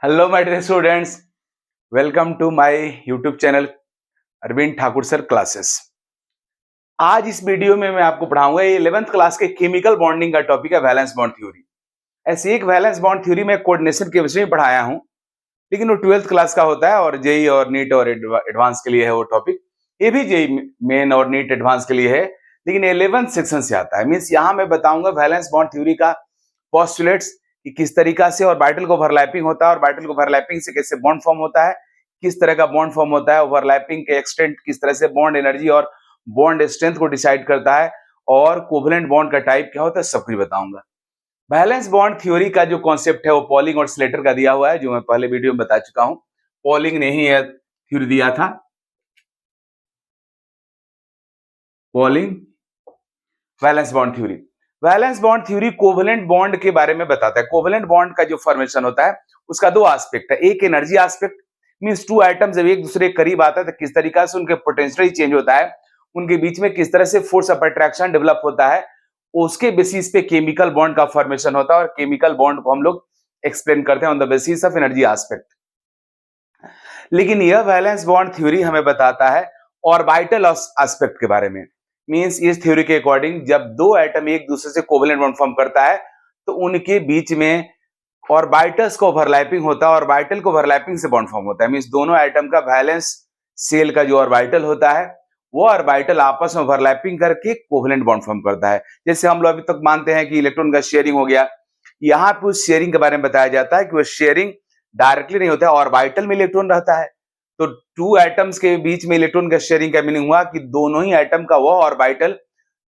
Hello my dear students, welcome to my YouTube channel Arvind Thakur sir classes. आज इस video में मैं आपको पढ़ाऊंगा 11th क्लास के केमिकल बॉन्डिंग का टॉपिक है वैलेंस बॉन्ड थ्योरी। ऐसे एक वैलेंस बॉन्ड थ्योरी में कोऑर्डिनेशन के विषय में पढ़ाया हूं, लेकिन वो 12th क्लास का होता है और जेई और नीट और एडवांस के लिए है वो टॉपिक। ये भी जेई मेन और नीट एडवांस के लिए है, लेकिन 11th सेक्शन से आता है। मीन्स यहाँ मैं बताऊंगा वैलेंस बॉन्ड थ्योरी का पोस्टुलेट्स कि किस तरीका से ऑर्बिटल को ओवरलैपिंग होता है, ऑर्बिटल को ओवरलैपिंग से कैसे बॉन्ड फॉर्म होता है, किस तरह का बॉन्ड फॉर्म होता है, ओवरलैपिंग के एक्सटेंट किस तरह से बॉन्ड एनर्जी और बॉन्ड स्ट्रेंथ को डिसाइड करता है, और कोवलेंट बॉन्ड का टाइप क्या होता है, सब कुछ बताऊंगा। वैलेंस बॉन्ड थ्योरी का जो कॉन्सेप्ट है वो पॉलिंग और स्लेटर का दिया हुआ है, जो मैं पहले वीडियो में बता चुका हूं। पॉलिंग ने ही यह थ्योरी दिया था। Polling valence bond theory. Valence bond theory covalent bond के बारे में बताता है। कोवलेंट बॉन्ड का जो फॉर्मेशन होता है उसका दो एस्पेक्ट है। एक energy aspect, means two items जब एक दूसरे के करीब आता है तो किस तरीका से उनके पोटेंशियल चेंज होता है, उनके बीच में किस तरह से फोर्स ऑफ अट्रैक्शन डेवलप होता है, उसके बेसिस पे केमिकल बॉन्ड का फॉर्मेशन होता है। और केमिकल बॉन्ड को हम लोग एक्सप्लेन करते हैं on the basis of energy aspect. लेकिन यह वैलेंस बॉन्ड थ्योरी हमें बताता है ऑर्बिटल एस्पेक्ट के बारे में। मींस इस थ्योरी के अकॉर्डिंग जब दो एटम एक दूसरे से कोवलेंट बॉन्ड फॉर्म करता है तो उनके बीच में ऑर्बिटल्स को ओवरलैपिंग होता है, ऑर्बिटल को ओवरलैपिंग से बॉन्ड फॉर्म होता है। मींस दोनों एटम का वैलेंस सेल का जो ऑर्बिटल होता है वो ऑर्बिटल आपस में ओवरलैपिंग करके कोवलेंट बॉन्ड फॉर्म करता है। जैसे हम लोग अभी तक मानते हैं कि इलेक्ट्रॉन का शेयरिंग हो गया, यहाँ पे उस शेयरिंग के बारे में बताया जाता है कि वो शेयरिंग डायरेक्टली नहीं होता है, ऑर्बिटल में इलेक्ट्रॉन रहता है। तो टू एटम्स के बीच में इलेक्ट्रॉन का शेयरिंग का मीनिंग हुआ कि दोनों ही एटम का वो ऑर्बिटल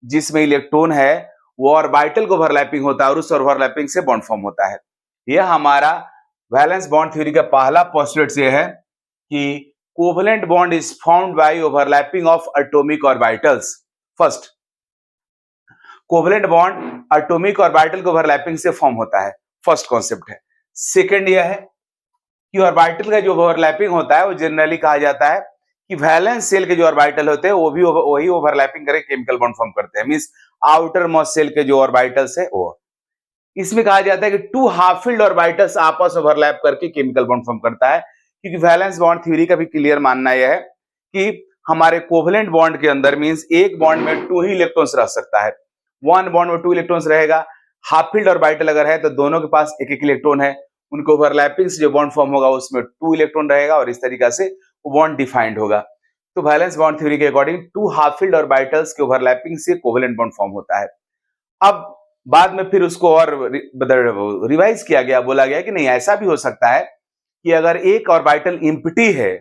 जिसमें इलेक्ट्रॉन है वो ऑर्बिटल को ओवरलैपिंग होता है और उस ओवरलैपिंग से बॉन्ड फॉर्म होता है। यह हमारा वैलेंस बॉन्ड थ्योरी का पहला पोस्टुलेट ये है कि covalent bond is formed by overlapping of atomic orbitals. First, covalent bond atomic orbital को ओवरलैपिंग से फॉर्म होता है, फर्स्ट कॉन्सेप्ट है। सेकंड यह है कि ऑर्बिटल का जो ओवरलैपिंग होता है वो जनरली कहा जाता है कि वैलेंस सेल के जो ऑर्बिटल होते हैं वो भी वही ओवरलैपिंग करके केमिकल बॉन्ड फॉर्म करते हैं। मींस आउटर मोस्ट सेल के जो ऑर्बिटल्स है वो, इसमें कहा जाता है कि टू हाफ फील्ड ऑर्बिटल्स आपस में ओवरलैप करके केमिकल बॉन्ड फॉर्म करता है। क्योंकि वैलेंस बॉन्ड थ्योरी का भी क्लियर मानना यह है कि हमारे कोवलेंट बॉन्ड के अंदर मींस एक बॉन्ड में टू ही इलेक्ट्रॉन्स रह सकता है, वन बॉन्ड में टू इलेक्ट्रॉन्स रहेगा। हाफ फील्ड ऑर्बिटल अगर है तो दोनों के पास एक एक इलेक्ट्रॉन है, उनको ओवरलैपिंग से जो बॉन्ड फॉर्म होगा उसमें टू इलेक्ट्रॉन रहेगा और इस तरीका से वो बॉन्ड डिफाइंड होगा। तो वैलेंस बॉन्ड थ्योरी के according to half filled orbitals के ओवरलैपिंग से कोवलेंट बॉन्ड फॉर्म होता है। अब बाद में फिर उसको और रिवाइज किया गया, बोला गया कि नहीं ऐसा भी हो सकता है कि अगर एक ऑर्बिटल एम्प्टी है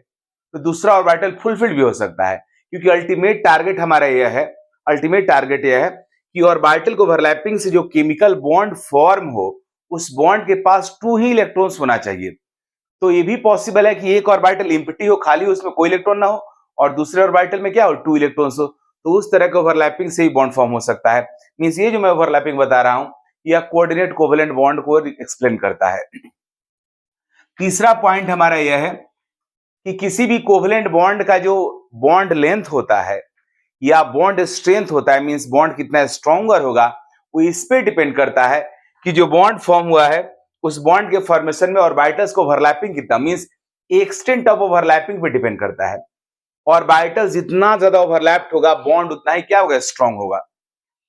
तो दूसरा ऑर्बिटल फुलफिल्ड भी हो सकता है। क्योंकि अल्टीमेट टारगेट हमारा यह है, अल्टीमेट टारगेट यह है कि ऑर्बिटल को ओवरलैपिंग से जो केमिकल बॉन्ड फॉर्म हो उस बॉन्ड के पास टू ही इलेक्ट्रॉन्स होना चाहिए। तो ये भी पॉसिबल है कि एक ऑर्बिटल एम्प्टी हो, खाली उसमें कोई इलेक्ट्रॉन ना हो, और दूसरे ऑर्बिटल में क्या हो, टू इलेक्ट्रॉन्स हो। तो उस तरह के ओवरलैपिंग से ही बॉन्ड फॉर्म हो सकता है। मींस ये जो मैं ओवरलैपिंग बता रहा हूं यह कोऑर्डिनेट कोवलेंट बॉन्ड को एक्सप्लेन करता है। तीसरा पॉइंट हमारा यह है कि किसी भी कोवलेंट बॉन्ड का जो बॉन्ड लेंथ होता है या बॉन्ड स्ट्रेंथ होता है, मींस बॉन्ड कितना स्ट्रॉन्गर होगा, वो इस पे डिपेंड करता है कि जो बॉन्ड फॉर्म हुआ है उस बॉन्ड के फॉर्मेशन में ऑर्बिटल्स को ओवरलैपिंग कितना, मींस एक्सटेंट ऑफ ओवरलैपिंग पे डिपेंड करता है। ऑर्बिटल जितना ज्यादा ओवरलैप्ड होगा बॉन्ड उतना ही क्या होगा, स्ट्रॉन्ग होगा।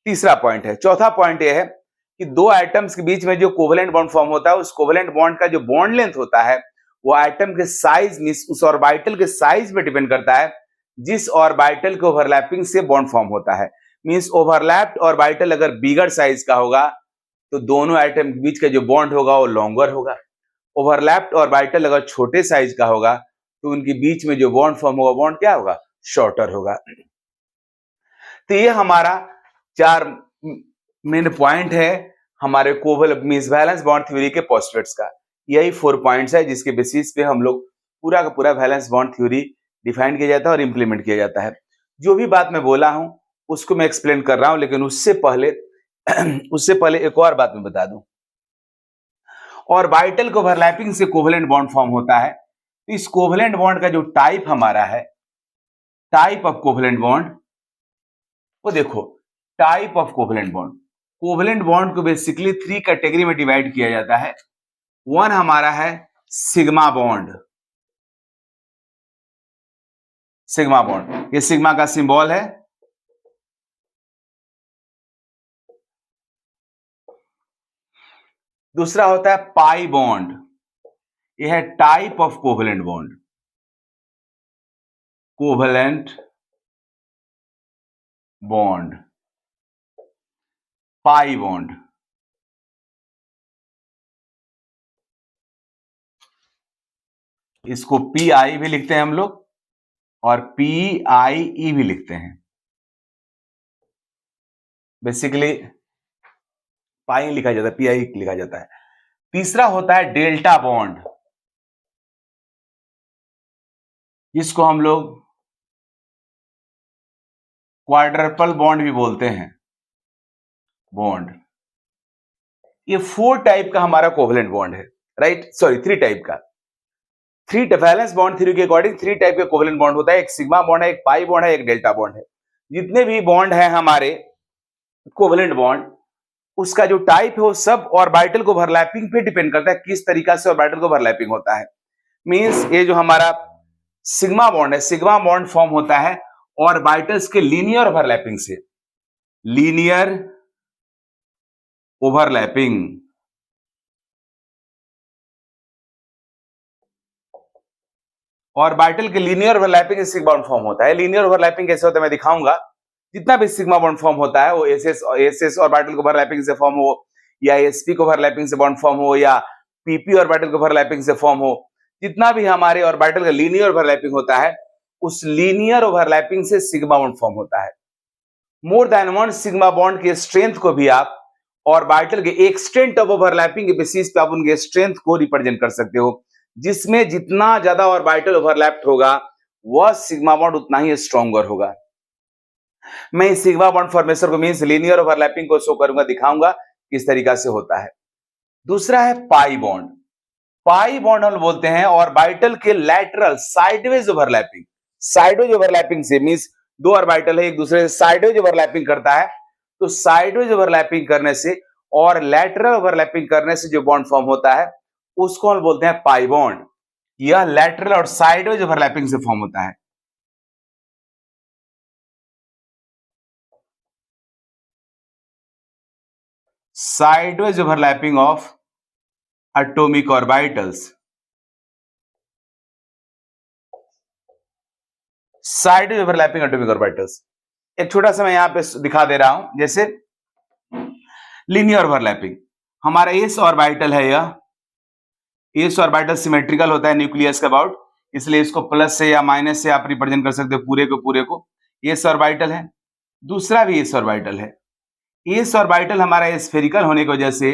तीसरा पॉइंट है। चौथा पॉइंट यह है कि दो एटम्स के बीच में जो कोवलेंट बॉन्ड फॉर्म होता है उस कोवलेंट बॉन्ड का जो बॉन्ड लेंथ होता है वो एटम के साइज मींस उस ऑर्बिटल के साइज पे डिपेंड करता है जिस ऑर्बिटल के ओवरलैपिंग से बॉन्ड फॉर्म होता है। मींस ओवरलैप्ड ऑर्बिटल अगर बिगर साइज का होगा तो दोनों एटम के बीच का जो बॉन्ड होगा वो लॉन्गर होगा। ओवरलैप्ड ऑर्बिटल अगर छोटे साइज का होगा तो उनके बीच में जो बॉन्ड फॉर्म होगा बॉन्ड क्या होगा, शॉर्टर होगा। तो ये हमारा चार मेन पॉइंट है हमारे covalent means valence bond theory के पोस्टुलेट्स का। यही 4 पॉइंट्स है जिसके बेसिस पे हम लोग पूरा का पूरा वैलेंस बॉन्ड थ्योरी डिफाइन किया जाता है और इंप्लीमेंट किया जाता है। जो भी बात मैं बोला हूं उसको मैं एक्सप्लेन कर रहा हूं, लेकिन उससे पहले एक और बात मैं बता दूं। ऑर्बिटल को ओवरलैपिंग से कोवलेंट बॉन्ड फॉर्म होता है। तो इस कोवलेंट बॉन्ड का जो टाइप हमारा है, टाइप ऑफ कोवलेंट बॉन्ड, वो देखो type of covalent bond. Covalent bond को बेसिकली 3 कैटेगरी में डिवाइड किया जाता है। वन हमारा है सिग्मा बॉन्ड, सिग्मा बॉन्ड, ये सिग्मा का सिंबल है। दूसरा होता है पाई बॉन्ड, यह है type of covalent bond, covalent bond, pi bond. इसको पी आई भी लिखते हैं हम लोग और पी आई ई भी लिखते हैं। बेसिकली पाई लिखा जाता है, पी आई लिखा जाता है। तीसरा होता है डेल्टा बॉन्ड, जिसको हम लोग क्वाड्रपल बॉन्ड भी बोलते हैं, बॉन्ड। ये 4 टाइप का हमारा कोवेलेंट बॉन्ड है, राइट, सॉरी 3 टाइप का। 3 वैलेंस बॉन्ड थ्योरी के अकॉर्डिंग 3 टाइप के कोवेलेंट बॉन्ड होता है, एक सिग्मा बॉन्ड है, एक पाई बॉन्ड है, एक डेल्टा बॉन्ड है। जितने भी बॉन्ड है हमारे कोवेलेंट बॉन्ड, उसका जो टाइप है वो सब ऑर्बिटल को ओवरलैपिंग पे डिपेंड करता है, किस तरीका से ऑर्बिटल को ओवरलैपिंग होता है। मींस ये जो हमारा सिग्मा बॉन्ड है, सिग्मा बॉन्ड फॉर्म होता है ऑर्बिटल्स के लीनियर ओवरलैपिंग से, लीनियर ओवरलैपिंग। ऑर्बिटल के लीनियर ओवरलैपिंग से सिग्मा बॉन्ड फॉर्म होता है। लीनियर ओवरलैपिंग कैसे होता है मैं दिखाऊंगा। जितना भी सिग्मा बॉन्ड फॉर्म होता है वो एस ऑर्बिटल को ओवरलैपिंग से फॉर्म हो, या एसपी को ओवरलैपिंग से बॉन्ड फॉर्म हो, या पीपी ऑर्बिटल को ओवरलैपिंग से फॉर्म हो, जितना भी हमारे ऑर्बिटल का लीनियर ओवरलैपिंग होता है, उस लीनियर ओवरलैपिंग से सिग्मा बॉन्ड फॉर्म होता है। More than one sigma bond की स्ट्रेंथ को भी आप ऑर्बिटल के एक्सटेंट ऑफ ओवरलैपिंग के बेसिस पे आप उनके स्ट्रेंथ को रिप्रेजेंट कर सकते हो, जिसमें जितना ज्यादा ऑर्बिटल ओवरलैप्ड होगा वह सिग्मा बॉन्ड उतना ही स्ट्रॉन्गर होगा। मैं इस सिग्मा बॉन्ड फॉर्मेशन को मींस लीनियर ओवरलैपिंग को शो करूंगा, दिखाऊंगा किस तरीका से होता है। दूसरा है पाई बॉन्ड। पाई बॉन्ड हम बोलते हैं ऑर्बिटल के lateral sideways overlapping. Sideways overlapping से मींस 2 ऑर्बिटल है एक दूसरे से साइडवेज ओवरलैपिंग करता है, तो साइडवेज ओवरलैपिंग करने से और लैटरल ओवरलैपिंग करने से जो बॉन्ड फॉर्म होता है उसको हम बोलते हैं पाई बॉन्ड। यह लैटरल और साइडवेज ओवरलैपिंग से फॉर्म होता है। Sideways overlapping of atomic orbitals. Sideways overlapping atomic orbitals. एक छोटा सा मैं यहां पे दिखा दे रहा हूं, जैसे लीनियर ओवरलैपिंग, हमारा एस ऑर्बिटल है, यह एस ऑर्बिटल सिमेट्रिकल होता है न्यूक्लियस के अबाउट, इसलिए इसको प्लस से या माइनस से आप रिप्रेजेंट कर सकते हो पूरे को। एस ऑर्बिटल है। दूसरा भी एस ऑर्बिटल है। एस ऑर्बिटल हमारा स्फेरिकल होने की वजह से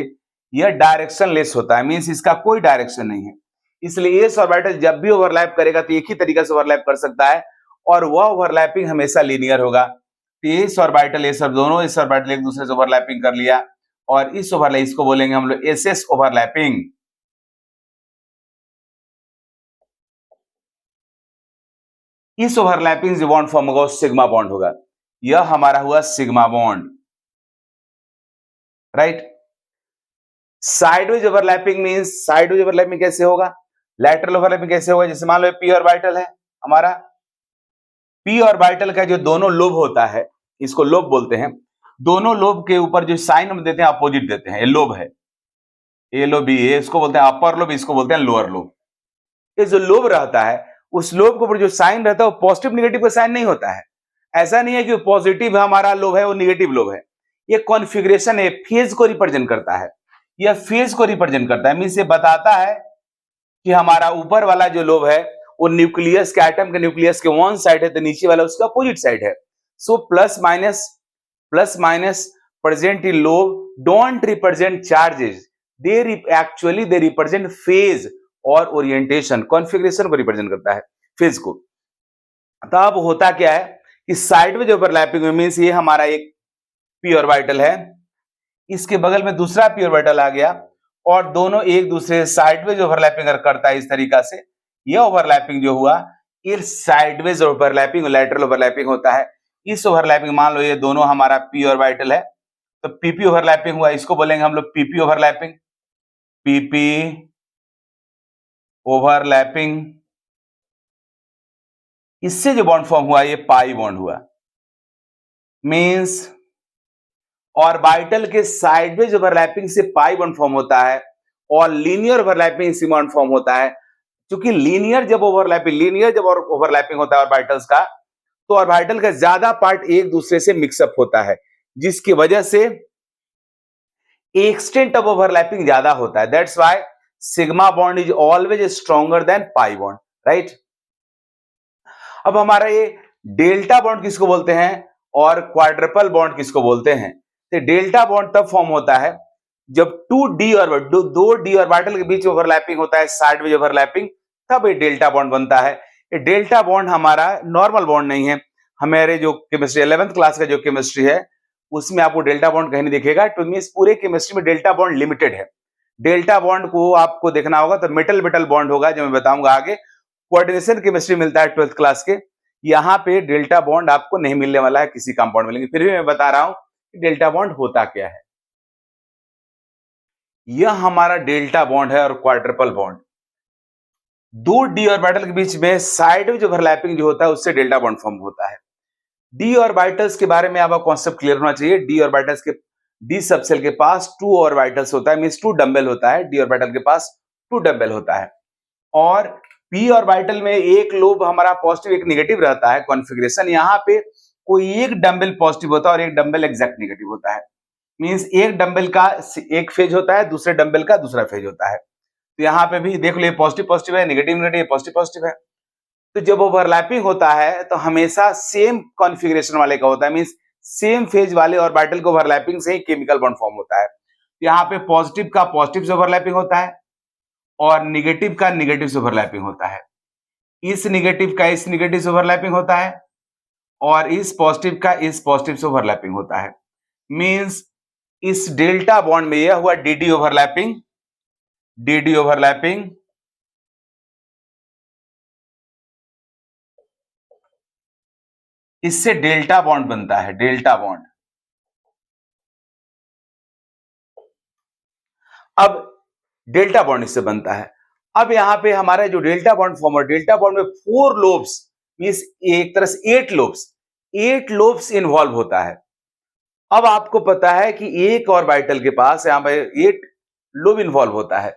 यह डायरेक्शन लेस होता है, मींस इसका कोई डायरेक्शन नहीं है, इसलिए एस ऑर्बिटल जब भी ओवरलैप करेगा तो एक ही तरीके से ओवरलैप कर सकता है और वह ओवरलैपिंग हमेशा लीनियर होगा। तो एस ऑर्बिटल ये सब दोनों एस ऑर्बिटल एक दूसरे से ओवरलैपिंग कर लिया और इस ओवरलैप इसको बोलेंगे हम लोग एस एस ओवरलैपिंग। इस ओवरलैपिंग जो बॉन्ड फॉर्म होगा वो सिग्मा बॉन्ड होगा। यह हमारा हुआ sigma bond, right. Sideways overlapping means sideways overlapping कैसे होगा, लैटरल ओवरलैपिंग कैसे होगा, जैसे मान लो पी ऑर्बिटल है हमारा, पी ऑर्बिटल का जो दोनों लोब होता है इसको लोब बोलते हैं, दोनों लोब के ऊपर जो साइन हम देते हैं अपोजिट देते हैं, ये लोब है, ये लोब ये इसको बोलते हैं अपर लोब, इसको बोलते हैं लोअर लोब। ये जो लोब रहता है उस लोब के ऊपर जो साइन रहता है वो पॉजिटिव निगेटिव का साइन नहीं होता है। ऐसा नहीं है कि पॉजिटिव हमारा लोब है वो निगेटिव लोब है, ये कॉन्फ़िगरेशन है, फेज को रिप्रेजेंट करता है, यह फेज को रिप्रेजेंट करता है। मींस ये बताता है कि हमारा ऊपर वाला जो लोब है वो न्यूक्लियस के एटम के न्यूक्लियस के वन साइड है, तो नीचे वाला उसका अपोजिट साइड है। So plus minus present in lobe don't represent charges, they actually they represent phase और ओरिएंटेशन, कॉन्फ़िगरेशन को रिप्रेजेंट करता है, फेज को। तब होता क्या है कि साइडवेज ओवरलैपिंग मींस ये हमारा एक पी ऑर्बिटल है, इसके बगल में दूसरा पी ऑर्बिटल आ गया और दोनों एक दूसरे साइडवेज ओवरलैपिंग करता है इस तरीका से। यह ओवरलैपिंग जो हुआ ये साइडवेज ओवरलैपिंग लैटरल ओवरलैपिंग होता है। इस ओवरलैपिंग मान लो ये दोनों हमारा पी ऑर्बिटल है तो पीपी ओवरलैपिंग हुआ, इसको बोलेंगे हम लोग पीपी ओवरलैपिंग, पीपी ओवरलैपिंग, इससे जो बॉन्ड फॉर्म हुआ ये पाई बॉन्ड हुआ। मींस ऑर्बिटल के साइडवेज ओवरलैपिंग से पाई बॉन्ड फॉर्म होता है और लीनियर ओवरलैपिंग से बॉन्ड फॉर्म होता है। क्योंकि लीनियर जब ओवरलैपिंग होता है ऑर्बिटल्स का, तो ऑर्बिटल का ज्यादा पार्ट एक दूसरे से मिक्सअप होता है, जिसकी वजह से एक्सटेंट ऑफ ओवरलैपिंग ज्यादा होता है। That's why sigma bond is always stronger than pi bond, right. अब हमारा ये डेल्टा बॉन्ड किसको बोलते हैं और क्वाड्रपल बॉन्ड किसको बोलते हैं? तो डेल्टा बॉन्ड तब फॉर्म होता है जब दो डी ऑर्बिटल के बीच ओवरलैपिंग होता है, साइडवेज ओवरलैपिंग, तब ये डेल्टा बॉन्ड बनता है। ये डेल्टा बॉन्ड हमारा नॉर्मल बॉन्ड नहीं है। हमारे जो केमिस्ट्री 11th क्लास का जो केमिस्ट्री है उसमें आपको डेल्टा बॉन्ड कहीं नहीं दिखेगा। तो मींस पूरे केमिस्ट्री में डेल्टा बॉन्ड लिमिटेड है। डेल्टा बॉन्ड को आपको देखना होगा तो मेटल मेटल बॉन्ड होगा, जो मैं बताऊंगा आगे। कोऑर्डिनेशन केमिस्ट्री मिलता है 12th क्लास के, यहाँ पे डेल्टा बॉन्ड आपको नहीं मिलने वाला है, किसी कंपाउंड मिलेंगे। फिर भी मैं बता रहा हूं कि डेल्टा बॉन्ड होता क्या है। यह हमारा डेल्टा बॉन्ड है और क्वाड्रपल बॉन्ड, दो डी ऑर्बिटल के बीच में साइडवेज ओवरलैपिंग जो होता है उससे डेल्टा बॉन्ड फॉर्म होता है। डी ऑर्बिटल्स के बारे में आपका कॉन्सेप्ट क्लियर होना चाहिए। डी ऑर्बिटल्स के डी सबसेल के पास 2 ऑर्बिटल्स होता है, मींस 2 डंबल होता है। डी ऑर्बिटल के पास 2 डंबल होता है और पी ऑर्बिटल में एक लोब हमारा पॉजिटिव एक नेगेटिव रहता है। कॉन्फ़िगरेशन यहाँ पे कोई एक डंबल पॉजिटिव होता है और एक डंबल एग्जैक्ट नेगेटिव होता है। मींस एक डंबल का एक फेज होता है, दूसरे डंबल का दूसरा फेज होता है। तो यहाँ पे भी देख लो, ये पॉजिटिव पॉजिटिव है, नेगेटिव नेगेटिव, पॉजिटिव पॉजिटिव है। तो जब ओवरलैपिंग होता है तो हमेशा सेम कॉन्फ़िगरेशन वाले का होता है, मींस सेम फेज वाले ऑर्बिटल को ओवरलैपिंग से ही केमिकल बॉन्ड फॉर्म होता है। यहाँ पे पॉजिटिव का पॉजिटिव से ओवरलैपिंग होता है और निगेटिव का निगेटिव से ओवरलैपिंग होता है। इस निगेटिव का इस निगेटिव से ओवरलैपिंग होता है और इस पॉजिटिव का इस पॉजिटिव से ओवरलैपिंग होता है। मींस इस डेल्टा बॉन्ड में यह हुआ डीडी ओवरलैपिंग, डीडी ओवरलैपिंग, इससे डेल्टा बॉन्ड बनता है, डेल्टा बॉन्ड। अब डेल्टा बॉन्ड इससे बनता है। अब यहां पे हमारा जो डेल्टा बॉन्ड फॉर्म है, डेल्टा बॉन्ड में 4 लोब्स, मींस एक तरह से 8 लोब्स इन्वॉल्व होता है। अब आपको पता है कि एक ऑर्बिटल के पास यहां पे 8 लोब इन्वॉल्व होता है।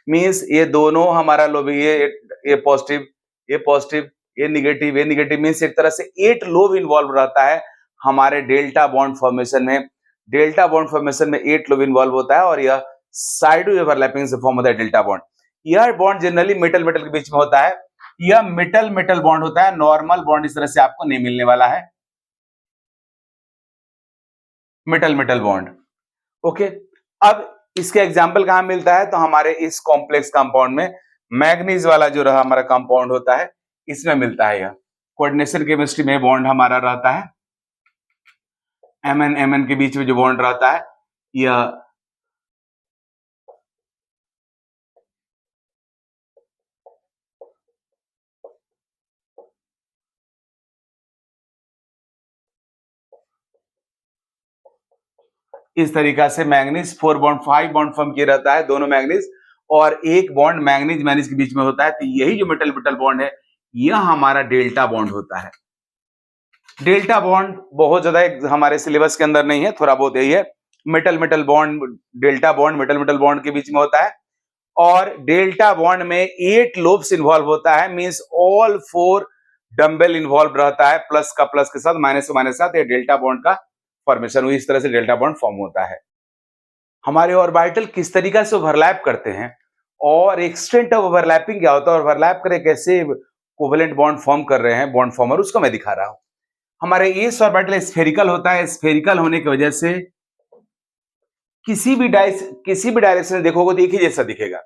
मींस ये दोनों हमारा लोब, ये पॉजिटिव, ये पॉजिटिव, ये नेगेटिव, मींस एक तरह से 8 लोब इन्वॉल्व रहता है हमारे डेल्टा बॉन्ड फॉर्मेशन में। डेल्टा बॉन्ड फॉर्मेशन में 8 लोब इन्वॉल्व होता है और यह साइडवेज ओवरलैपिंग से फॉर्म होता है डेल्टा बॉन्ड। यह बॉन्ड जनरली मेटल मेटल के बीच में होता है। यह मेटल मेटल बॉन्ड होता है, नॉर्मल बॉन्ड इस तरह से आपको नहीं मिलने वाला है, मेटल मेटल बॉन्ड। ओके, अब इसके एग्जांपल कहां मिलता है? तो हमारे इस कॉम्प्लेक्स कंपाउंड में मैग्नीज वाला जो रहा हमारा कंपाउंड होता है, इसमें मिलता है। यह कोऑर्डिनेशन केमिस्ट्री में बॉन्ड हमारा रहता है, MN के बीच में जो बॉन्ड रहता है, यह इस तरीका से मैग्नीज 4 बॉन्ड 5 बॉन्ड फॉर्म किया रहता है, दोनों मैग्नीज, और एक बॉन्ड मैग्नीज मैग्नीज के बीच में होता है। तो यही जो मेटल मेटल बॉन्ड है, यह हमारा डेल्टा बॉन्ड होता है। डेल्टा बॉन्ड बहुत ज्यादा हमारे सिलेबस के अंदर नहीं है, थोड़ा बहुत यही है। Metal metal bond, delta bond metal metal bond के बीच में होता है और डेल्टा बॉन्ड में 8 लोब्स इन्वॉल्व होता है। मींस ऑल 4 डंबल इन्वॉल्व रहता है, प्लस का प्लस के साथ, माइनस का माइनस के साथ। ये डेल्टा बॉन्ड का फॉर्मेशन हुई, इस तरह से डेल्टा बॉन्ड फॉर्म होता है। हमारे ऑर्बिटल किस तरीका से ओवरलैप करते हैं और एक्सटेंट ऑफ ओवरलैपिंग क्या होता है, ओवरलैप करे कैसे कोवेलेंट बॉन्ड फॉर्म कर रहे हैं बॉन्ड फॉर्मर, उसको मैं दिखा रहा हूं। हमारे एस ऑर्बिटल स्फेरिकल होता है। स्फेरिकल होने की वजह से किसी भी डायरेक्शन में देखोगे तो एक ही जैसा दिखेगा।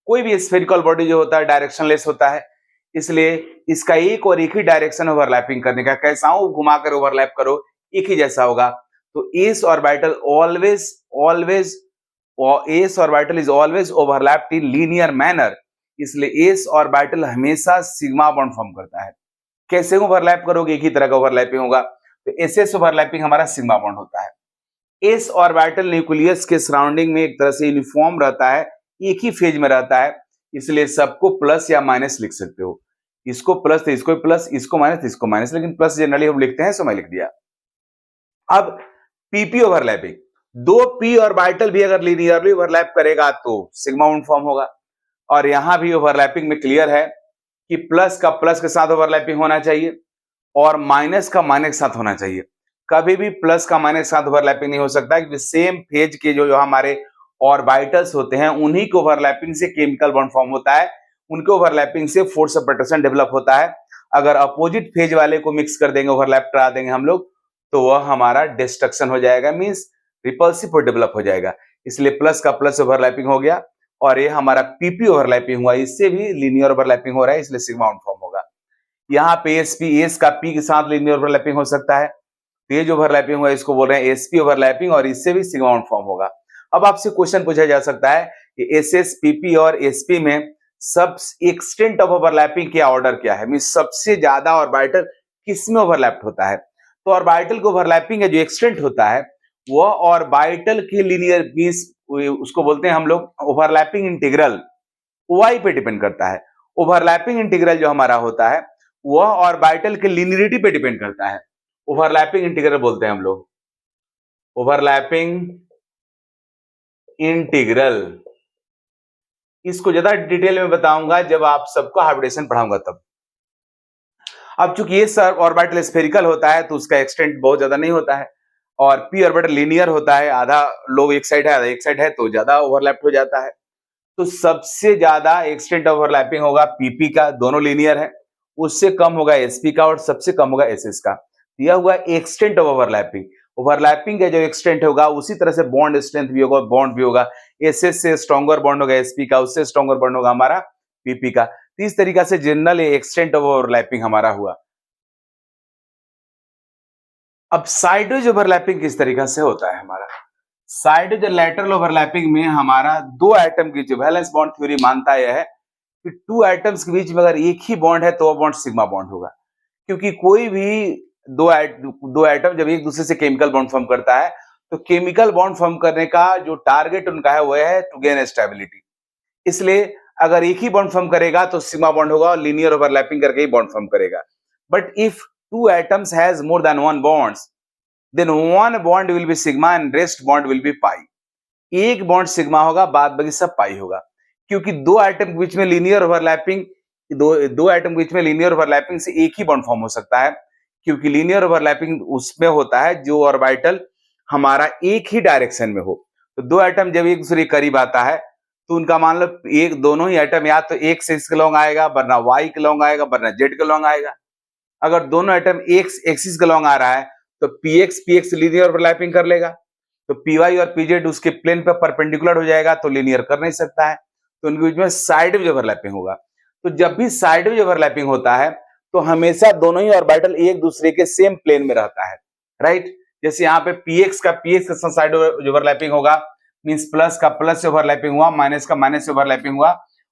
कोई भी स्फेरिकल बॉडी जो होता है डायरेक्शनलेस होता है, इसलिए इसका एक और एक ही डायरेक्शन ओवरलैपिंग करने का, कैसा हो घुमाकर ओवरलैप करो एक ही जैसा होगा। तो S orbital is always overlapped in linear manner, इसलिए एस ऑर्बिटल हमेशा सिग्मा बॉन्ड फॉर्म करता है। कैसे ओवरलैप करोगे, एक ही तरह का ओवरलैपिंग होगा, तो एस ओवरलैपिंग हमारा सिग्मा बॉन्ड होता है। एस ऑर्बिटल न्यूक्लियस के सराउंडिंग में एक तरह से यूनिफॉर्म रहता है, एक ही फेज में रहता है, इसलिए सबको प्लस या माइनस लिख सकते हो। इसको प्लस तो इसको प्लस, इसको माइनस तो इसको माइनस, लेकिन प्लस जनरली हम लिखते हैं, सो मैं लिख दिया। अब पीपी ओवरलैपिंग, दो पी ऑर्बिटल भी अगर लीनियरली ओवरलैप करेगा तो सिग्मा बॉन्ड फॉर्म होगा। और यहां भी ओवरलैपिंग में क्लियर है कि प्लस का प्लस के साथ ओवरलैपिंग होना चाहिए और माइनस का माइनस के साथ होना चाहिए। कभी भी प्लस का माइनस के साथ ओवरलैपिंग नहीं हो सकता, क्योंकि सेम फेज के जो हमारे ऑर्बिटल्स होते हैं उन्हीं को ओवरलैपिंग से केमिकल बॉन्ड फॉर्म होता है, उनके ओवरलैपिंग से फोर्स ऑफ अट्रैक्शन डेवलप होता है। अगर अपोजिट फेज वाले को मिक्स कर देंगे, ओवरलैप करा देंगे हम लोग, तो वह हमारा डिस्ट्रक्शन हो जाएगा, मींस रिपल्सिव डेवलप हो जाएगा। इसलिए प्लस का प्लस ओवरलैपिंग हो गया और ये हमारा पीपी ओवरलैपिंग हुआ, इससे भी लीनियर ओवरलैपिंग हो रहा है, इसलिए सिग्मा बॉन्ड फॉर्म होगा। यहाँ पे एसपी, एस का पी के साथ लीनियर ओवरलैपिंग हो सकता है, ये जो ओवरलैपिंग हुआ इसको बोल रहे हैं एसपी ओवरलैपिंग, और इससे भी सिग्मा बॉन्ड फॉर्म होगा। अब आपसे क्वेश्चन पूछा जा सकता है कि एसएस, पीपी और एसपी में सब एक्सटेंट ऑफ ओवरलैपिंग क्या ऑर्डर क्या है, मींस सबसे ज्यादा ऑर्बिटल किसमें ओवरलैप होता है। तो ऑर्बिटल को ओवरलैपिंग का जो एक्सटेंट होता है वह ऑर्बिटल के लीनियर, मींस उसको बोलते हैं हम लोग ओवरलैपिंग इंटीग्रल, ओआई पे डिपेंड करता है। ओवरलैपिंग इंटीग्रल जो हमारा होता है वह ऑर्बिटल के लीनियरिटी पे डिपेंड करता है, ओवरलैपिंग इंटीग्रल बोलते हैं हम लोग, ओवरलैपिंग इंटीग्रल। इसको ज्यादा डिटेल में बताऊंगा जब आप सबको हाइब्रिडेशन पढ़ाऊंगा तब। अब चूंकि ये सब ऑर्बिटल स्फेरिकल होता है तो उसका एक्सटेंट बहुत ज्यादा नहीं होता है, और पी ऑर्बिटल लीनियर होता है, आधा लोग एक साइड है आधा एक साइड है, तो ज्यादा ओवरलैप हो जाता है। तो सबसे ज्यादा एक्सटेंट ओवरलैपिंग होगा पीपी का, दोनों लीनियर है, उससे कम होगा एसपी का और सबसे कम होगा एसएस का। यह हुआ एक्सटेंट ऑफ ओवरलैपिंग। ओवरलैपिंग का जो एक्सटेंट होगा उसी तरह से बॉन्ड स्ट्रेंथ भी होगा, बॉन्ड भी होगा, एसएस से स्ट्रॉन्गर बॉन्ड होगा एसपी का, उससे स्ट्रॉन्गर बॉन्ड होगा हमारा पीपी का। इस तरीका से जनरल एक्सटेंट ऑफ ओवरलैपिंग हमारा हुआ। अब साइडवेज ओवरलैपिंग किस तरीका से होता है हमारा, साइडवेज लैटरल ओवरलैपिंग में हमारा दो एटम की जो वैलेंस बॉन्ड थ्योरी मानता यह है कि टू एटम्स के बीच में अगर एक ही बॉन्ड है तो वह बॉन्ड सिग्मा बॉन्ड होगा, क्योंकि कोई भी दो एटम जब एक दूसरे से केमिकल बॉन्ड फॉर्म करता है तो केमिकल बॉन्ड फॉर्म करने का जो टारगेट उनका है वह है टू गेन स्टेबिलिटी। इसलिए अगर एक ही बॉन्ड फॉर्म करेगा तो सिग्मा बॉन्ड होगा और लीनियर ओवरलैपिंग करके ही बॉन्ड फॉर्म करेगा। But if two atoms has more than one bonds, then one bond will be sigma and rest bond will be pi। एक बॉन्ड सिग्मा होगा, बाद बाकी सब पाई होगा, क्योंकि दो एटम के बीच में लीनियर ओवरलैपिंग, दो एटम के बीच में लीनियर ओवरलैपिंग से एक ही बॉन्ड फॉर्म हो सकता है, क्योंकि लीनियर ओवरलैपिंग उसमें होता है जो ऑर्बिटल हमारा एक ही डायरेक्शन में हो। तो दो एटम जब एक दूसरे के करीब आता है तो उनका मान लो एक दोनों ही एटम या तो एक एक्सिस के लॉन्ग आएगा, वरना वाई के लॉन्ग आएगा, वरना जेड के लॉन्ग आएगा। अगर दोनों एटम एक एक्सिस के लॉन्ग आ रहा है तो पीएक्स लीनियर ओवरलैपिंग कर लेगा, तो पीवाई और पीजेड उसके प्लेन पर परपेंडिकुलर हो जाएगा, तो लीनियर कर नहीं सकता है, तो उनके बीच में साइडवेज ओवरलैपिंग होगा। तो जब भी साइडवेज ओवरलैपिंग होता है तो हमेशा दोनों ही ऑर्बिटल एक दूसरे के सेम प्लेन में रहता है, राइट। जैसे यहाँ पे पीएक्स का साइडवेज ओवरलैपिंग होगा, मींस प्लस का प्लस से ओवरलैपिंग हुआ, माइनस का माइनस से ओवरलैपिंग हुआ,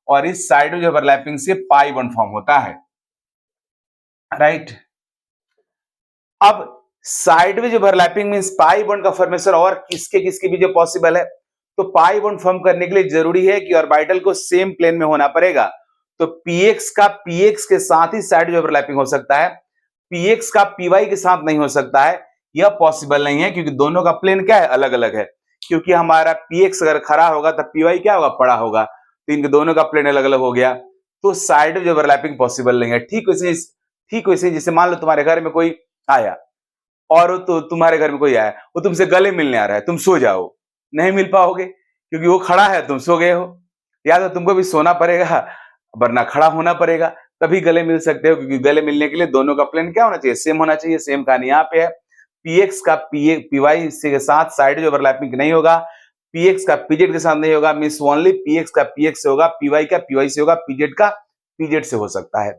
और इस साइडवेज ओवरलैपिंग से पाई बॉन्ड फॉर्म होता है, राइट। अब sideways overlapping means pi bond का फॉर्मेशन और किसके किसके बीच पॉसिबल है, तो पाई बॉन्ड फॉर्म करने के लिए जरूरी है कि ऑर्बिटल को सेम प्लेन में होना पड़ेगा। तो पीएक्स का पीएक्स के साथ ही साइडवेज ओवरलैपिंग हो सकता है, पीएक्स का पीवाई के साथ नहीं हो सकता है, यह पॉसिबल नहीं है, क्योंकि दोनों का प्लेन क्या है, अलग अलग है। क्योंकि हमारा पीएक्स अगर खड़ा होगा तो पीवाई क्या होगा, पड़ा होगा, तो इनके दोनों का प्लेन अलग अलग हो गया, तो साइडवेज ओवरलैपिंग पॉसिबल नहीं है। ठीक वैसे जैसे मान लो तुम्हारे घर में कोई आया और तो तुम्हारे घर में कोई आया, वो तुमसे गले मिलने आ रहा है, तुम सो जाओ, नहीं मिल पाओगे क्योंकि वो खड़ा है, तुम सो गए हो, या तो तुमको भी सोना पड़ेगा वरना खड़ा होना पड़ेगा, तभी गले मिल सकते हो, क्योंकि गले मिलने के लिए दोनों का प्लेन क्या होना चाहिए, सेम होना चाहिए। सेम कहानी यहाँ पे है, पीएक्स का पीवाई के साथ साइडवेज ओवरलैपिंग नहीं होगा, पीएक्स का पीजेड के साथ नहीं होगा, मींस ओनली पीएक्स का पीएक्स से होगा, पीवाई का पीवाई से होगा, पीजेड का पीजेड से हो सकता है।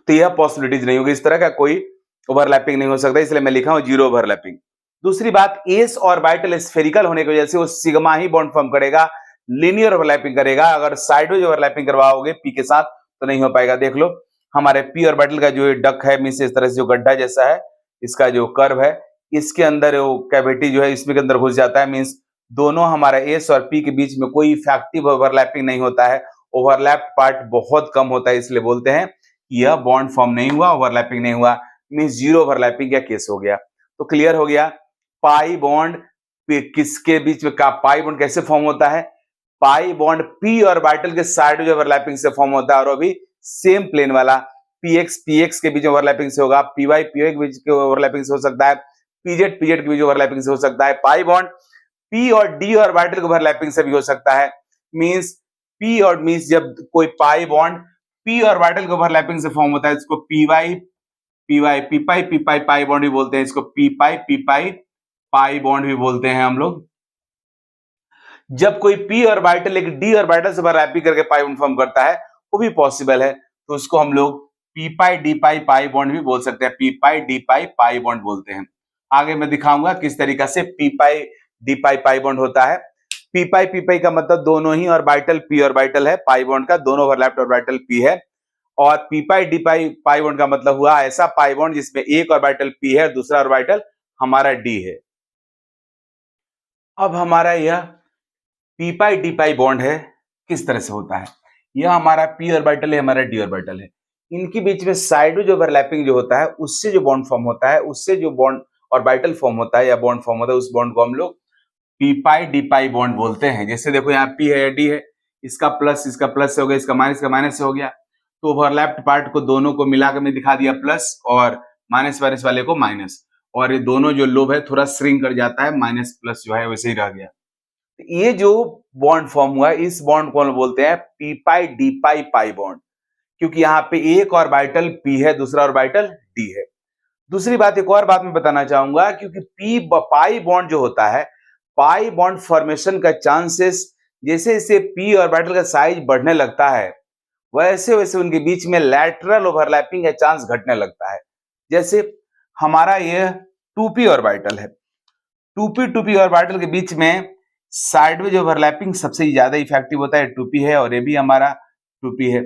तो यह पॉसिबिलिटीज नहीं होगी, इस तरह का कोई ओवरलैपिंग नहीं हो सकता, इसलिए मैं लिखा हूं जीरो ओवरलैपिंग। दूसरी बात, एस ऑर्बिटल स्फेरिकल होने की वजह से वो सिग्मा ही बॉन्ड फॉर्म करेगा, लीनियर ओवरलैपिंग करेगा। अगर साइडवेज ओवरलैपिंग करवाओगे पी के साथ तो नहीं हो पाएगा। देख लो हमारे पी ऑर्बिटल का जो डक है, मींस इस तरह से जो गड्ढा जैसा है, इसका जो कर्व है, इसके अंदर वो कैविटी जो है इसमें के अंदर घुस जाता है, मींस दोनों हमारा एस और पी के बीच में कोई इफेक्टिव ओवरलैपिंग नहीं होता है, ओवरलैप पार्ट बहुत कम होता है, इसलिए बोलते हैं कि यह बॉन्ड फॉर्म नहीं हुआ, ओवरलैपिंग नहीं हुआ, मींस जीरो ओवरलैपिंग का केस हो गया। तो क्लियर हो गया पाई बॉन्ड किसके बीच में का पाई बॉन्ड कैसे फॉर्म होता है, पाई बॉन्ड पी ऑर्बिटल के साइड जो ओवरलैपिंग से फॉर्म होता है, और वो भी सेम प्लेन वाला, पीएक्स के बीच ओवरलैपिंग से होगा, पीवाई के बीच के ओवरलैपिंग से हो सकता है, पीजेड के बीच ओवरलैपिंग से हो सकता है, पाई बॉन्ड पी और डी ऑर्बिटल के ओवरलैपिंग से भी हो सकता है। मींस पी और मींस जब कोई पाई बॉन्ड पी ऑर्बिटल के ओवरलैपिंग से फॉर्म होता है, इसको पीवाई पी पाई पाई बॉन्ड भी बोलते हैं, इसको पी पाई पाई बॉन्ड भी बोलते हैं हम लोग। जब कोई पी ऑर्बिटल एक डी ऑर्बिटल से ओवरलैपिंग करके पाई बॉन्ड फॉर्म करता है, वो भी पॉसिबल है, तो उसको हम लोग पी पाई डी पाई पाई बॉन्ड भी बोल सकते हैं, पी पाई डी पाई पाई बॉन्ड बोलते हैं। आगे मैं दिखाऊंगा किस तरीका से पी पाई डी पाई पाई बॉन्ड होता है। पी पाई का मतलब दोनों ही ऑर्बिटल पी ऑर्बिटल है, पाई बॉन्ड का दोनों ओवरलैप्ड ऑर्बिटल पी है, और पी पाई डी पाई पाई बॉन्ड का मतलब हुआ ऐसा पाई बॉन्ड जिसमें एक ऑर्बिटल पी है, दूसरा ऑर्बिटल हमारा डी है। अब हमारा यह पी पाई डी पाई बॉन्ड है, किस तरह से होता है, यह हमारा पी ऑर्बिटल है, हमारा डी ऑर्बिटल है, इनके बीच में साइड जो ओवरलैपिंग जो होता है उससे जो बॉन्ड फॉर्म होता है, उससे जो बॉन्ड ऑर्बिटल फॉर्म होता है या बॉन्ड फॉर्म होता है, उस बॉन्ड को हम लोग पी पाई डी पाई बॉन्ड बोलते हैं। जैसे देखो यहाँ पी है या डी है, इसका प्लस से हो गया, इसका माइनस से हो गया, तो ओवरलैप्ड पार्ट को दोनों को मिलाकर मैं दिखा दिया प्लस, और माइनस वाले को माइनस, और ये दोनों जो लोब है थोड़ा श्रिंक कर जाता है, माइनस प्लस जो है वैसे ही रह गया। ये जो बॉन्ड फॉर्म हुआ इस बॉन्ड को बोलते हैं पी पाई डी पाई पाई बॉन्ड, क्योंकि यहाँ पे एक ऑर्बिटल पी है, दूसरा ऑर्बिटल डी है। दूसरी बात, एक और बात मैं बताना चाहूंगा, क्योंकि पी पाई बॉन्ड जो होता है, पाई बॉन्ड फॉर्मेशन का चांसेस जैसे जैसे पी ऑर्बिटल का साइज बढ़ने लगता है, वैसे वैसे उनके बीच में लैटरल ओवरलैपिंग का चांस घटने लगता है। जैसे हमारा यह 2p ऑर्बिटल है, 2p ऑर्बिटल के बीच में साइडवेज ओवरलैपिंग सबसे ज्यादा इफेक्टिव होता है, 2p है और ये भी हमारा 2p है,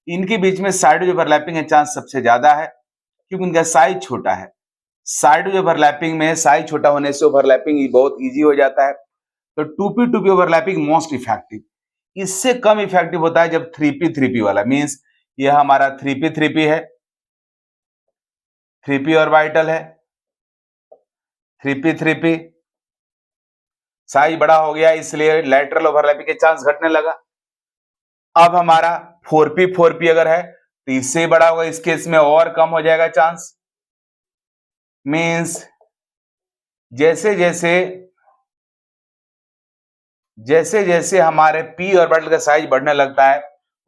इनके बीच में साइडवेज ओवरलैपिंग का चांस सबसे ज्यादा है, क्योंकि इनका साइज छोटा है। साइडवेज ओवरलैपिंग में साइज छोटा होने से ओवरलैपिंग बहुत इजी हो जाता है, तो 2p ओवरलैपिंग मोस्ट इफेक्टिव। इससे कम इफेक्टिव होता है जब 3p वाला, मींस यह हमारा 3p है, 3p ऑर्बिटल है, 3p साइज बड़ा हो गया, इसलिए लैटरल ओवरलैपिंग के चांस घटने लगा। अब हमारा 4p अगर है तो इससे बड़ा होगा, इस केस में और कम हो जाएगा चांस। मींस जैसे जैसे हमारे p ऑर्बिटल का साइज बढ़ने लगता है,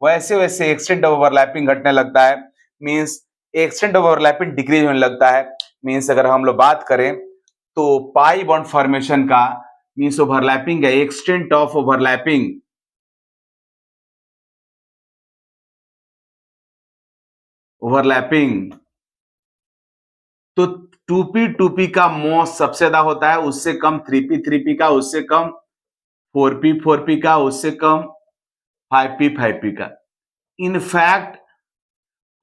वैसे वैसे एक्सटेंट ऑफ ओवरलैपिंग घटने लगता है, means extent of overlapping decrease होने लगता है। मींस अगर हम लोग बात करें तो पाई बॉन्ड फॉर्मेशन का मींस ओवरलैपिंग है, एक्सटेंट ऑफ ओवरलैपिंग तो 2p का मोस्ट सबसे ज्यादा होता है, उससे कम 3p का, उससे कम 4p का, उससे कम 5p का। इनफैक्ट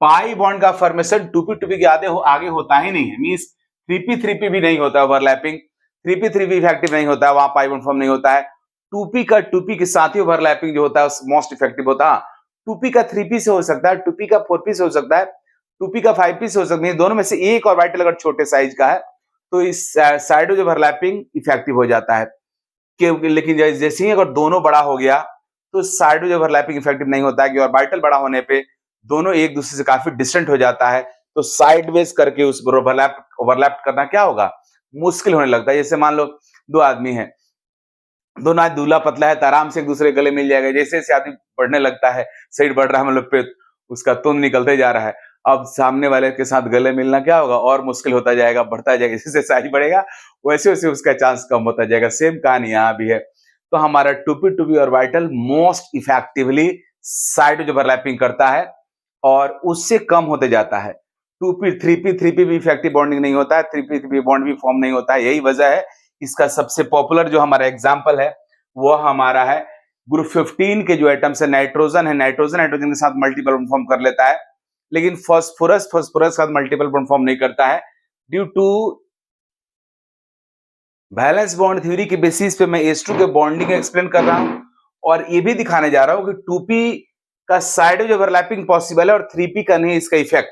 पाई बॉन्ड का फॉर्मेशन 2p के आगे होता ही नहीं है, मींस 3p भी नहीं होता ओवरलैपिंग, 3p इफेक्टिव नहीं होता है, वहां पाई बॉन्ड फॉर्म नहीं होता है। 2p के साथ ही ओवरलैपिंग जो होता है मोस्ट इफेक्टिव होता है। 2p का 3p से हो सकता है, 2p का 4p से हो सकता है, 2p का 5p से हो सकता है, दोनों में से एक ऑर्बिटल अगर छोटे साइज का है तो इस साइड जो ओवरलैपिंग इफेक्टिव हो जाता है। लेकिन जैसे ही अगर दोनों बड़ा हो गया तो साइड जो ओवरलैपिंग इफेक्टिव नहीं होता है, कि ऑर्बिटल बड़ा होने पे दोनों एक दूसरे से काफी डिस्टेंट हो जाता है, तो साइडवेज करके उस ओवरलैप करना क्या होगा, मुश्किल होने लगता है। जैसे मान लो दो आदमी हैं, दोनों आज दूल्हा पतला है तो आराम से एक दूसरे गले मिल जाएगा, जैसे जैसे आदमी बढ़ने लगता है, साइड बढ़ रहा है मतलब पे उसका तुम निकलते जा रहा है, अब सामने वाले के साथ गले मिलना क्या होगा, और मुश्किल होता जाएगा, बढ़ता जाएगा, जैसे साइज बढ़ेगा वैसे वैसे उसका चांस कम होता जाएगा। सेम कहानी यहाँ भी है। तो हमारा 2p orbital most effectively side overlapping करता है और उससे कम होते जाता है। 3p भी इफेक्टिव बॉन्डिंग नहीं होता है, 3p बॉन्ड भी फॉर्म नहीं होता है। यही वजह है इसका सबसे पॉपुलर जो हमारा एग्जाम्पल है वो हमारा है ग्रुप 15 के जो एटम्स है, नाइट्रोजन है, नाइट्रोजन के साथ मल्टीपल बॉन्ड फॉर्म कर लेता है, लेकिन फास्फोरस के साथ मल्टीपल बॉन्ड फॉर्म नहीं करता है, due to valence bond theory के बेसिस पे मैं H2 के बॉन्डिंग एक्सप्लेन कर रहा हूं और ये भी दिखाने जा रहा हूं कि 2p का साइड वेज ओवरलैपिंग पॉसिबल है और 3p का नहीं, इसका इफेक्ट।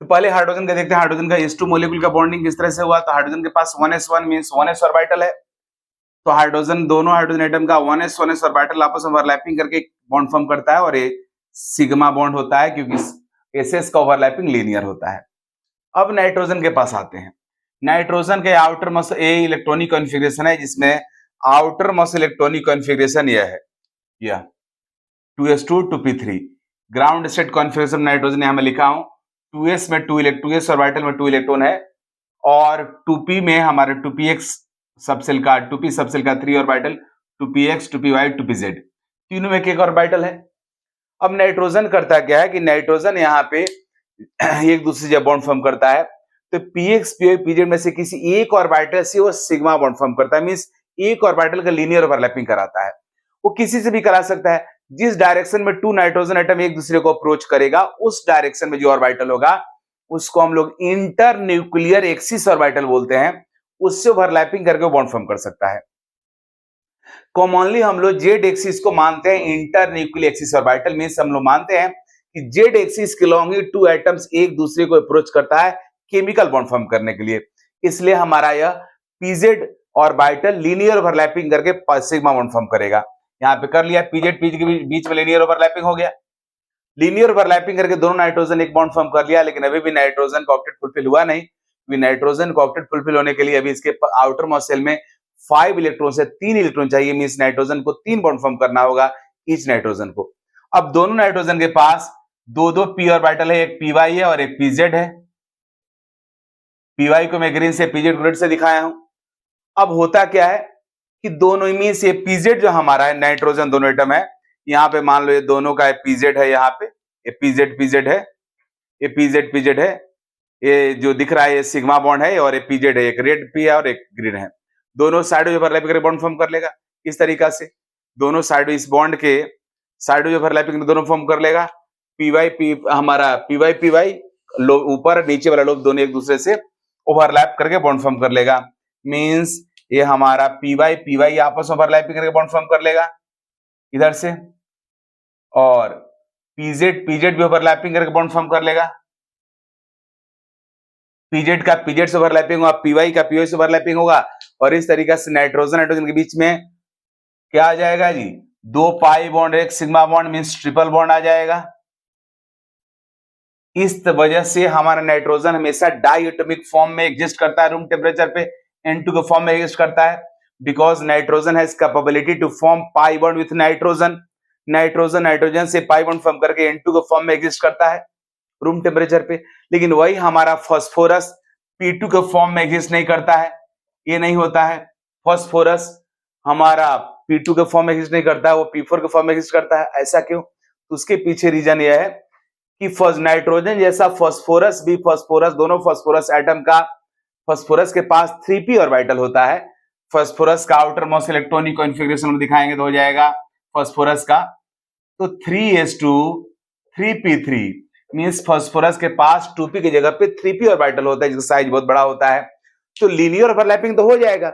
तो पहले हाइड्रोजन का देखते हैं, हाइड्रोजन का H2 मॉलिक्यूल का बॉन्डिंग किस तरह से हुआ। तो हाइड्रोजन के पास 1s1 मींस 1s ऑर्बिटल है, तो हाइड्रोजन, दोनों हाइड्रोजन एटम का 1s ऑर्बिटल आपस में ओवरलैपिंग करके बॉन्ड फॉर्म करता है और ये सिग्मा बॉन्ड होता है क्योंकि एसएस का ओवरलैपिंग लीनियर होता है। अब नाइट्रोजन के पास आते हैं। नाइट्रोजन के आउटर मोस्ट ए इलेक्ट्रॉनिक कॉन्फ़िगरेशन है, जिसमें आउटर मोस्ट इलेक्ट्रॉनिक कॉन्फ़िगरेशन यह है, यह 2s2 2p3 ground state configuration nitrogen यहां मैं लिखा हूं। 2s में 2s ऑर्बिटल में 2 इलेक्ट्रॉन है और 2p में हमारे 2px सबसेल का 2p सबसेल का 3 ऑर्बिटल, 2px 2py 2pz तीनों में एक ऑर्बिटल है। अब नाइट्रोजन करता क्या है कि नाइट्रोजन यहाँ पे एक दूसरे जब बॉन्ड फॉर्म करता है तो px py pz में से किसी एक ऑर्बिटल से वो सिग्मा बॉन्ड फॉर्म करता है, मींस एक ऑर्बिटल का लीनियर ओवरलैपिंग कराता है। वो किसी से भी करा सकता है, जिस डायरेक्शन में 2 नाइट्रोजन एटम एक दूसरे को अप्रोच करेगा उस डायरेक्शन में जो ऑर्बिटल होगा उसको हम लोग इंटर न्यूक्लियर एक्सिस ऑर्बिटल बोलते हैं, उससे ओवरलैपिंग करके बॉन्ड फॉर्म कर सकता है। कॉमनली हम लोग जेड एक्सिस को मानते हैं inter nuclear axis orbital, means हम लोग मानते हैं कि जेड एक्सिस के लॉन्ग ही 2 एटम्स एक दूसरे को अप्रोच करता है केमिकल बॉन्ड फॉर्म करने के लिए, इसलिए हमारा यह पीजेड ऑर्बिटल लीनियर ओवरलैपिंग करके सिग्मा बॉन्ड फॉर्म करेगा। यहां पे कर लिया, पीजेड पीज के बीच में लीनियर ओवरलैपिंग हो गया। लीनियर ओवरलैपिंग करके दोनों नाइट्रोजन एक बॉन्ड फॉर्म कर लिया, लेकिन अभी भी नाइट्रोजन का ऑक्टेट फुलफिल हुआ नहीं। नाइट्रोजन का ऑक्टेट फुलफिल होने के लिए अभी इसके आउटर मोस्ट शेल में 5 इलेक्ट्रॉन से 3 इलेक्ट्रॉन चाहिए, मींस नाइट्रोजन को 3 बॉन्ड फॉर्म करना होगा ईच नाइट्रोजन को। अब दोनों नाइट्रोजन के पास दो पी ऑर्बिटल है, एक py है और एक pz है। py को मैं ग्रीन से pz रेड से दिखाया हूं। अब होता क्या है कि दोनों में से pz जो हमारा है, नाइट्रोजन दोनों एटम है, यहां पे मान लो ये दोनों का pz है, यहाँ पे ये pz है, ये pz है, ये जो दिख रहा है ये सिग्मा बॉन्ड है और ये pz है, एक रेड p है और एक ग्रीन है। दोनों साइड ओवरलैपिंग करके बॉन्ड फॉर्म कर लेगा इस तरीका से। दोनों साइड इस बॉन्ड के साइड ओवरलैपिंग दोनों फॉर्म कर लेगा। हमारा py ऊपर नीचे वाला लोब दोनों एक दूसरे से ओवरलैप करके बॉन्ड फॉर्म कर लेगा, मींस ये हमारा py आपस में ओवरलैपिंग करके बॉन्ड फॉर्म कर लेगा इधर से, और pz भी ओवरलैपिंग करके बॉन्ड फॉर्म कर लेगा। pz का pz से ओवरलैपिंग होगा, py का py से ओवरलैपिंग होगा, और इस तरीके से नाइट्रोजन के बीच में क्या आ जाएगा जी, 2 पाई बॉन्ड, एक sigma bond, means triple bond आ जाएगा। इस वजह से हमारा नाइट्रोजन हमेशा डाइएटॉमिक फॉर्म में एग्जिस्ट करता है, रूम टेम्परेचर पे N2 के फॉर्म में एग्जिस्ट करता है, because nitrogen has capability to form pi bond with nitrogen. Nitrogen से पाई बॉन्ड फॉर्म करके N2 के फॉर्म में एग्जिस्ट करता है रूम टेम्परेचर पे, लेकिन वही हमारा फास्फोरस P2 के फॉर्म में एग्जिस्ट नहीं करता है, ये नहीं होता है। फास्फोरस हमारा P2 के फॉर्म में एग्जिस्ट नहीं करता है, वो P4 के फॉर्म में एग्जिस्ट करता है। ऐसा क्यों? तो उसके पीछे रीजन यह है कि नाइट्रोजन जैसा फास्फोरस भी, फास्फोरस दोनों फास्फोरस एटम का, फास्फोरस के पास 3p ऑर्बिटल होता है। फास्फोरस का आउटर मोस्ट इलेक्ट्रॉनिक कॉन्फ़िगरेशन में दिखाएंगे तो हो जाएगा फास्फोरस का, तो 3s2 3p3 मींस फास्फोरस के पास 2p की जगह पे 3p ऑर्बिटल होता है, जिसका साइज बहुत बड़ा होता है, तो लीनियर ओवरलैपिंग तो हो जाएगा।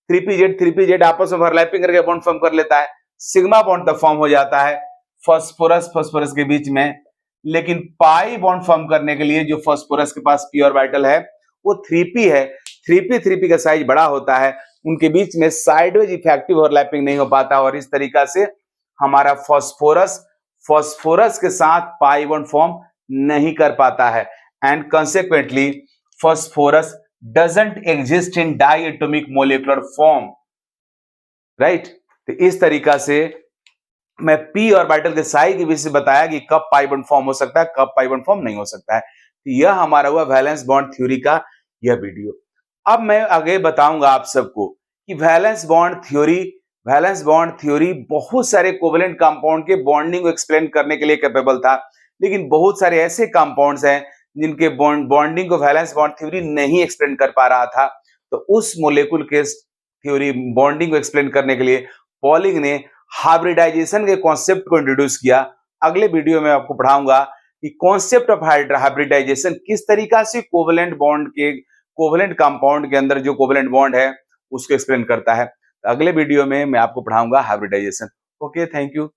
3pz आपस में ओवरलैपिंग करके बॉन्ड फॉर्म कर लेता है, सिग्मा बॉन्ड तब फॉर्म हो जाता है फास्फोरस के बीच में। लेकिन पाई बॉन्ड फॉर्म करने के लिए जो फास्फोरस के पास p ऑर्बिटल है वो 3p है, 3p का साइज बड़ा होता है, उनके बीच में साइडवेज इफेक्टिव ओवरलैपिंग नहीं हो पाता, और इस तरीका से हमारा फास्फोरस के साथ पाई बॉन्ड फॉर्म नहीं कर पाता है, and consequently phosphorus doesn't exist in diatomic molecular form, right. तो इस तरीका से मैं p ऑर्बिटल के साइज के विषय बताया कि कब पाई बॉन्ड फॉर्म हो सकता है, कब पाई बॉन्ड फॉर्म नहीं हो सकता है। तो यह हमारा हुआ वैलेंस बॉन्ड थ्योरी का यह वीडियो। अब मैं आगे बताऊंगा आप सबको कि वैलेंस बॉन्ड थ्योरी बहुत सारे कोवेलेंट कंपाउंड के बॉन्डिंग को एक्सप्लेन करने के लिए कैपेबल था, लेकिन बहुत सारे ऐसे कंपाउंड्स हैं जिनके बॉन्डिंग को वैलेंस बॉन्ड थ्योरी नहीं एक्सप्लेन कर पा रहा था। तो उस मोलेकुल के थ्योरी बॉन्डिंग को एक्सप्लेन करने के लिए पॉलिंग ने हाइब्रिडाइजेशन के कॉन्सेप्ट को इंट्रोड्यूस किया। अगले वीडियो में आपको पढ़ाऊंगा कि कॉन्सेप्ट ऑफ हाइब्रिडाइजेशन किस तरीका से कोवेलेंट कंपाउंड के अंदर जो कोवेलेंट बॉन्ड है उसको एक्सप्लेन करता है। अगले वीडियो में मैं आपको पढ़ाऊंगा हाइब्रिडाइजेशन। Okay, thank you.